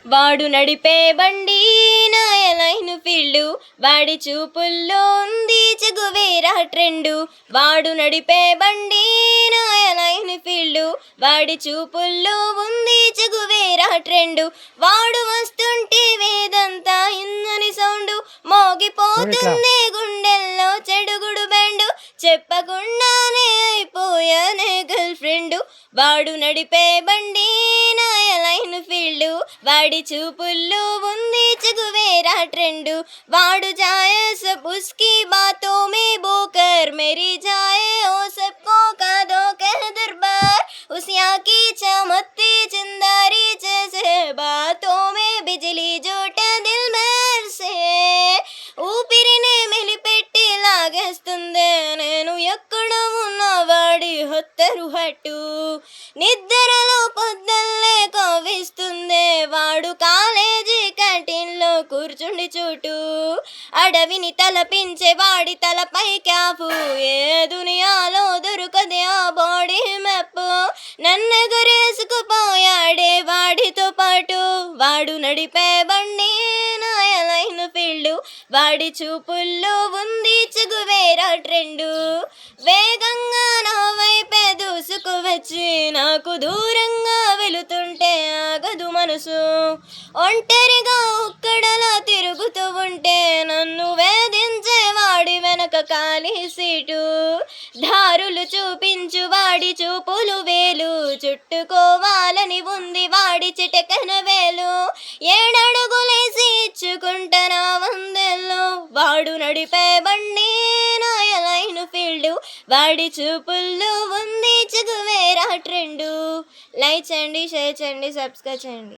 వాడు నడిపే బండి నాయలైను ఫీల్డు, వాడి చూపుల్లో ఉంది చెగువేరా ట్రెండు. వాడు నడిపే బండి నాయలైను ఫీల్డు, వాడి చూపుల్లో ఉంది చెగువేరా ట్రెండు. వాడు వస్తుంటే వేదంతా ఇందని సౌండు, మోగిపోతుంది గుండెల్లో చెడుగుడు బెండు. చెప్పకుండానే అయిపోయానే గర్ల్ ఫ్రెండు. వాడు నడిపే బండి నాయలైను ఫీల్డు, వాడి చూపుల్లో ఉంది చెగువేరా ట్రెండు. వాడు जाए सब उसकी बातों में बोकर, मेरी जाए ओ सबको का दो कह दरबार. उस यहाँ की चमकती चिंदारी जैसे बातों में बिजली जोटा दिल में से. ఊపిరినే మెలిపెట్టి లాగేస్తుందే నేను ఎక్కడ ఉన్న వాడి హొత్తరు హట్టు. నిద్రలో పొద్దల్లే కవ్విస్తుందే వాడు కాలేజీ క్యాంటీన్లో కూర్చుండి చూటు. అడవిని తలపించే వాడి తలపై క్యాఫు, ఏ దునియాలో దొరకదే ఆ బాడీ మ్యాప్. నన్నెగరేసుకుపోయాడే వాడితో పాటు. వాడు నడిపే బండి నాయలైన ఫీల్డు, వాడి చూపుల్లో ఉంది చెగువేరా ట్రెండు. వేగంగా నా వైపే దూసుకు వచ్చి నాకు దూరంగా వెళుతుంటే ఆగదు మనసు. ఒంటరిగా ఒక్కడలా తిరుగుతూ ఉంటే నన్ను వేధించే వాడి వెనక ఖాళీ సీటు. దారులు చూపించు వాడి చూపులు వేలు, చుట్టుకోవాలని ఉంది వాడి చిటకన వేలు. ఏడడుగులేసి ఇచ్చుకుంటనా వందెల్లో. వాడు నడిపే బండి నాయలైను ఫీల్డు, వాడి చూపుల్లో ఉంది చెగువేరా ట్రెండు. లైక్ చేయండి, షేర్ చేయండి, సబ్స్క్రైబ్ చేయండి.